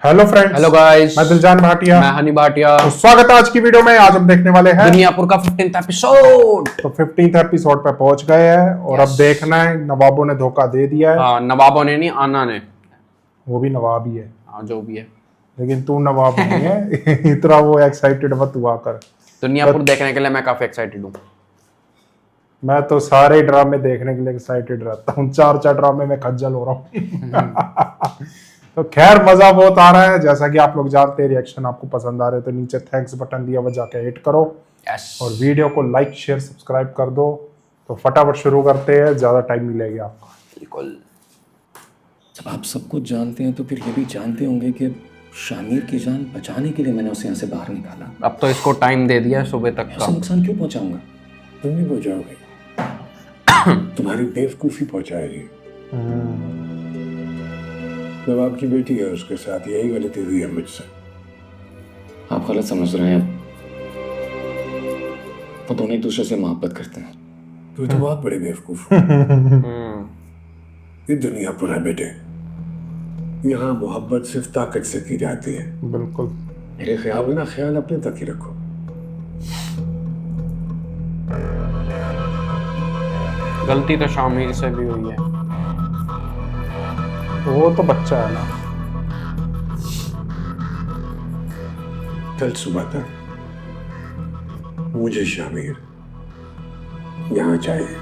Hello friends, hello guys, मैं दिलजान भाटिया। मैं हनी भाटिया। तो स्वागत है आज की वीडियो में। आज हम देखने वाले हैं दुनियापुर का 15th एपिसोड। तो 15th एपिसोड पे पहुंच गए हैं और अब देखना है नवाबों ने धोखा दे दिया है। हाँ, नवाबों ने नहीं, आना ने। वो भी नवाब ही है, हाँ, जो भी है। लेकिन तू नवाब नहीं है। इतना वो एक्साइटेड मत हुआ कर। दुनियापुर देखने के लिए मैं काफी एक्साइटेड हूँ। मैं तो सारे ड्रामे देखने के लिए एक्साइटेड रहता हूँ। चार ड्रामे में खज्जल हो रहा हूँ। तो खैर मजा बहुत आ रहा है। जैसा कि आप लोग जानते हैं, रिएक्शन आपको पसंद आ रहे हो तो नीचे थैंक्स बटन दिया हुआ, जाके हिट करो यस। और वीडियो को लाइक शेयर सब्सक्राइब कर दो। तो फटाफट शुरू करते हैं, ज्यादा टाइम नहीं लगेगा आपका। बिल्कुल। जब आप सब कुछ जानते हैं तो फिर ये भी जानते होंगे कि शामिर की जान बचाने के लिए मैंने उसे यहाँ से बाहर निकाला। अब तो इसको टाइम दे दिया सुबह तक का। उसे नुकसान क्यों पहुंचाऊंगा? तुम नहीं पहुंचाओगे, तुम्हारी बेवकूफी पहुंचाएगी। जब आपकी बेटी है, उसके साथ यही गलती हुई है मुझसे। आप गलत समझ रहे हैं। वो दोनों एक दूसरे से मोहब्बत करते हैं। तू तो बहुत बड़े बेवकूफ हो। ये दुनिया पर है बेटे। यहाँ मोहब्बत सिर्फ ताकत से की जाती है। बिल्कुल। मेरे ख्याल में ना, ख्याल अपने तक ही रखो। गलती तो शामिर से भी हुई है। तो वो तो बच्चा है ना। कल सुबह तक मुझे शामिर यहाँ चाहिए।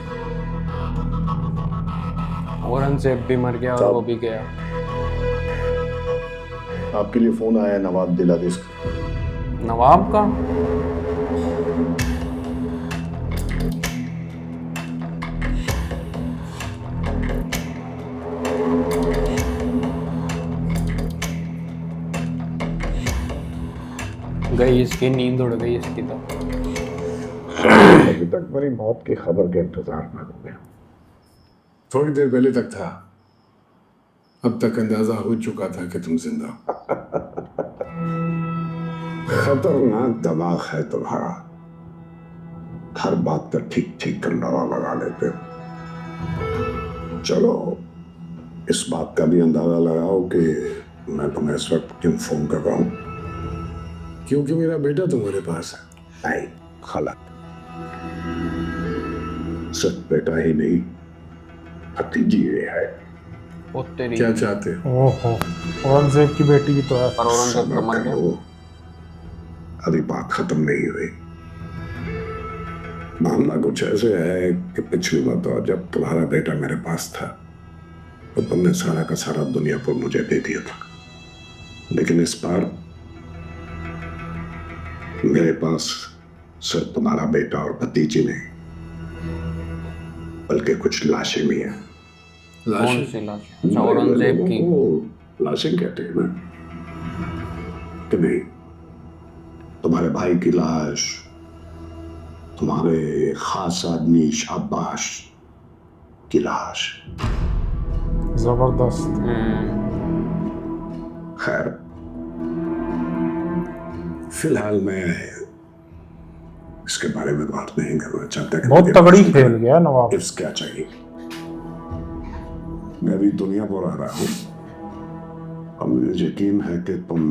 औरंगजेब भी मर गया और वो भी गया। आपके लिए फोन आया है नवाब दिलादिस का। नवाब का? गई इसकी नींद, उड़ गई इसकी तो। अभी तक मेरी मौत की खबर के इंतजार में हो गया। थोड़ी देर पहले तक था, अब तक अंदाजा हो चुका था कि तुम जिंदा हो। खतरनाक दिमाग है तुम्हारा। हर बात पर ठीक ठीक अंदाजा लगा लेते हो। चलो इस बात का भी अंदाजा लगाओ कि मैं तुम्हें इस वक्त क्यों फोन कर रहा हूँ। क्योंकि मेरा बेटा तुम्हारे पास है। नहीं, गलत। सिर्फ बेटा ही नहीं, भतीजी ये है। ओ तेरी। क्या चाहते हो? ओहो, औरंगजेब की बेटी भी तो है। पर औरंगजेब तो मर गया। करो, अभी बात खत्म नहीं हुई। मामला कुछ ऐसे है कि पिछली बार जब तुम्हारा बेटा मेरे पास था तो तुमने सारा का सारा दुनियापुर मुझे दे दिया था, लेकिन इस बार मेरे पास सिर्फ तुम्हारा बेटा और भतीजी नहीं, बल्कि कुछ लाशें भी हैं। कौन सी लाश? अच्छा, औरंगजेब की। लाशें कहते हैं ना कि नहीं, तुम्हारे भाई की लाश, तुम्हारे खास आदमी शाबाश की लाश। जबरदस्त। खैर, फिलहाल मैं इसके बारे में बात नहीं करना चाहता। बहुत तगड़ी खेल गया नवाब। टिप्स क्या चाहिए? मैं भी दुनिया पर आ रहा हूँ और मुझे यकीन है कि तुम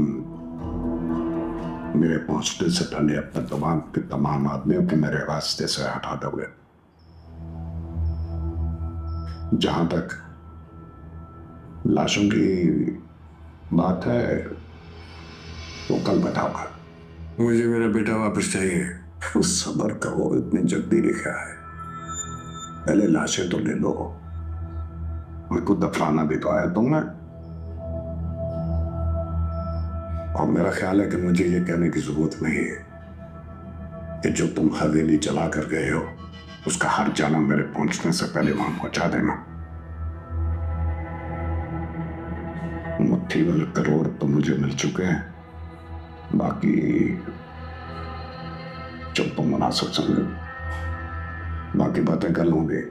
मेरे पहुंचने से पहले अपने तमाम आदमियों को मेरे रास्ते से हटा दोगे। जहां तक लाशों की बात है वो कल बताऊंगा। मुझे मेरा बेटा वापस चाहिए। सबर करो, इतनी जल्दी नहीं क्या है। पहले लाशें तो ले लो, उनको दफनाना भी तो आया तुमने। और मेरा ख्याल है कि मुझे ये कहने की जरूरत नहीं है कि जो तुम हवेली चला कर गए हो उसका हर जाना मेरे पहुंचने से पहले वहां पहुंचा देना। मुट्ठी वाले करोड़ तो मुझे मिल चुके हैं, बाकी जब तुम मुनासिब समझो बाकी बातें कर लूंगी।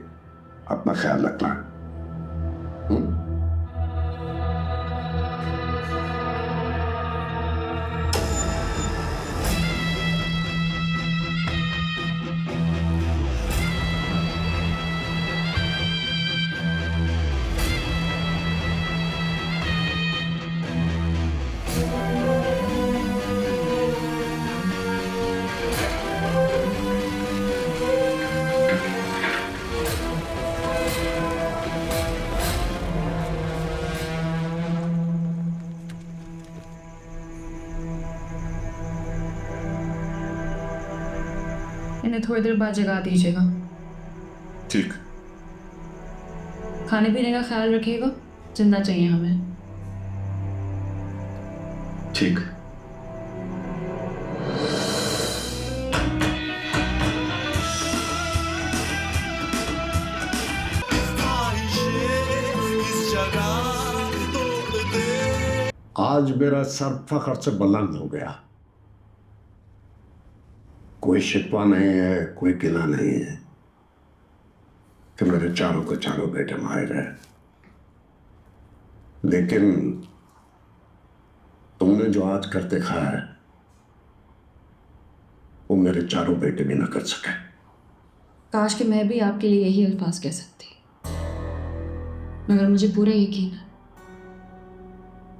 अपना ख्याल रखना। इन्हें थोड़ी देर बाद जगा दीजिएगा। ठीक। खाने पीने का ख्याल रखिएगा, जिंदा चाहिए हमें। ठीक। आज मेरा सर फख्र से बुलंद हो गया। कोई शिकवा नहीं है, कोई गिला नहीं है कि मेरे चारों के चारों बेटे मारे गए। लेकिन तुमने जो आज कर दिखाया है वो मेरे चारों बेटे भी ना कर सके। काश कि मैं भी आपके लिए यही अल्फाज कह सकती, मगर मुझे पूरा यकीन है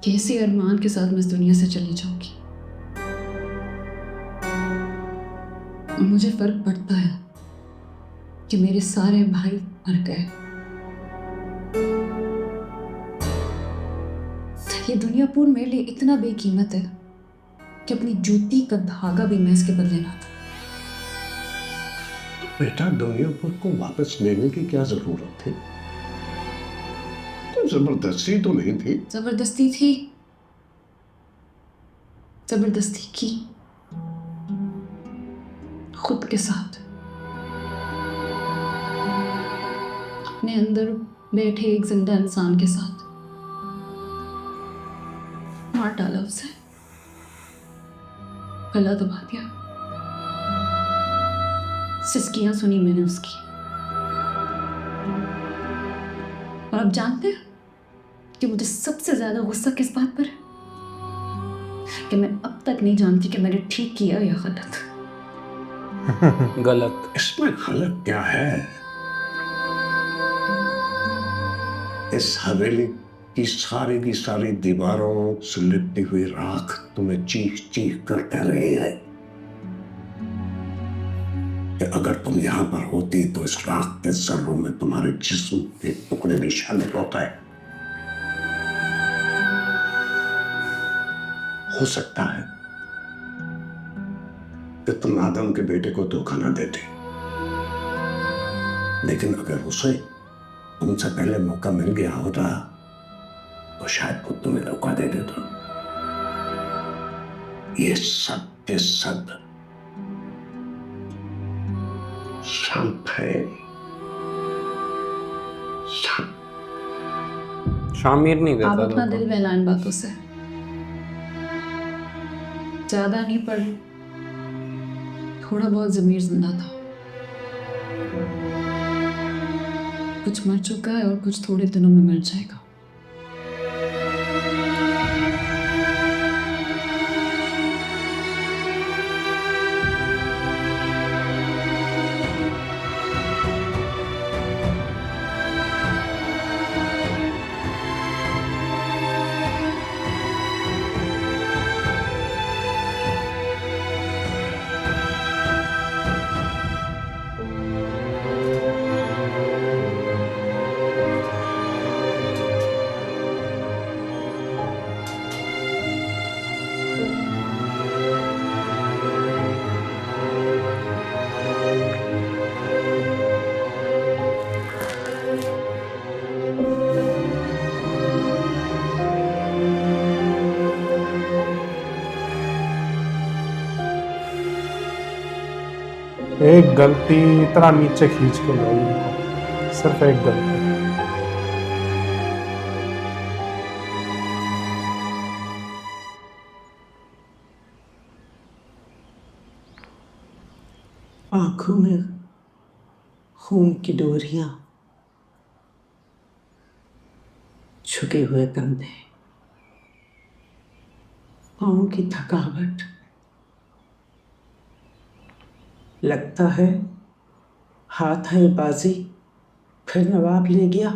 कि इसी अरमान के साथ मैं इस दुनिया से चली जाऊंगी। और मुझे फर्क पड़ता है कि मेरे सारे भाई मर गए। ये दुनिया पूरी मेरे लिए इतना बेकीमत है कि अपनी जूती का धागा भी मैं इसके बदले ना दूं। बेटा, दुनियापुर को वापस लेने की क्या जरूरत थी? तो जबरदस्ती तो नहीं थी। जबरदस्ती थी, जबरदस्ती की खुद के साथ। अपने अंदर बैठे एक जिंदा इंसान के साथ मार डाला उसे, गला दबा दिया। सिसकियां सुनी मैंने उसकी। और आप जानते हैं कि मुझे सबसे ज्यादा गुस्सा किस बात पर है? कि मैं अब तक नहीं जानती कि मैंने ठीक किया या गलत। गलत। इसमें गलत क्या है? इस हवेली की सारी दीवारों से लिपटी हुई राख तुम्हें चीख चीख कर कह रही है कि अगर तुम यहां पर होती तो इस राख के जर्रों में तुम्हारे जिस्म के टुकड़े भी शामिल होता है। हो सकता है कि तुम आदम के बेटे को धोखा ना देते, लेकिन अगर उसे तुमसे पहले मौका मिल गया होता तो शायद वो तुम्हें धोखा दे देता। ये सब के सब शांत है। शामिर नहीं आप देता अपना धोखा। दिल बहला इन बातों से। ज्यादा नहीं पर थोड़ा बहुत जमीर जिंदा था। कुछ मर चुका है और कुछ थोड़े दिनों में मर जाएगा। एक गलती इतना नीचे खींच के लाई इनको, सिर्फ एक गलती। आंखों में खून की डोरियां, झुके हुए कंधे, पाँव की थकावट। लगता है हाथ है बाजी फिर नवाब ले गया।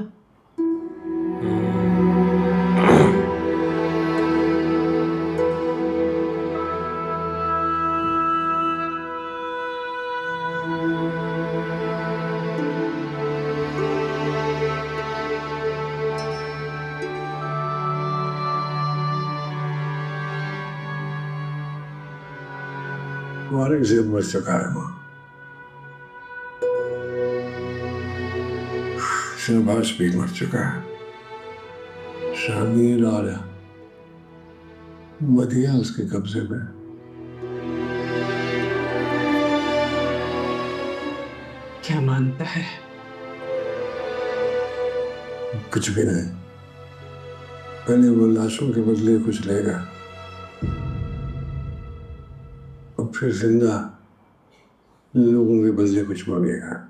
तुम्हारी जेब में चुका है मां। शहबाज भी मर चुका है, शामिर और मदिया उसके कब्जे में। क्या मानता है? कुछ भी नहीं, पहले वो लाशों के बदले कुछ लेगा और फिर जिंदा लोगों के बदले कुछ मांगेगा।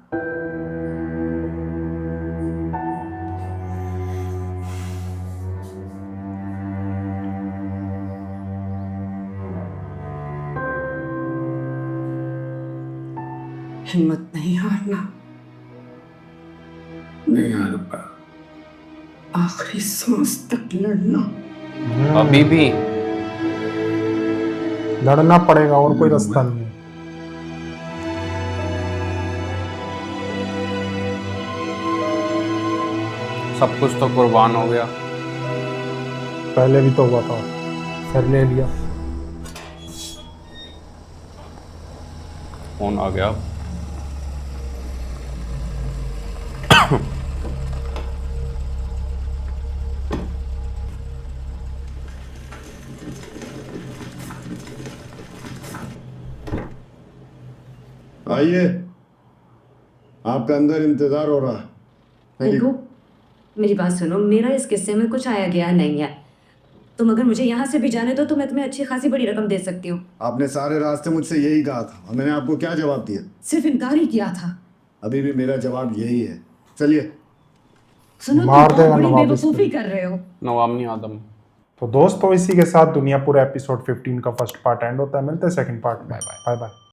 हिम्मत नहीं हारना, नहीं हारूंगा। आखिरी सांस तक लड़ना। अभी भी लड़ना पड़ेगा, और कोई रास्ता नहीं है। सब कुछ तो कुर्बान हो गया। पहले भी तो हुआ था, फिर ले लिया। फोन आ गया। आइए, आपका अंदर इंतजार हो रहा है। देखो, मेरी बात सुनो, मेरा इस किस्से में कुछ आया गया नहीं है। तुम अगर मुझे यहाँ से भी जाने दो तो मैं तुम्हें अच्छी खासी बड़ी रकम दे सकती हूँ। आपने सारे रास्ते मुझसे यही कहा था और मैंने आपको क्या जवाब दिया? सिर्फ इनकार ही किया था। अभी भी मेरा जवाब यही है। चलिए। सुनो, तुम मार बहुत देगा बड़ी नवाब इस बेवकूफी पे। कर रहे हो। नवाब नहीं आदम। तो दोस्तों, इसी के साथ दुनिया पूरा एपिसोड 15 का फर्स्ट पार्ट एंड होता है। मिलते हैं सेकंड पार्ट में। Bye bye.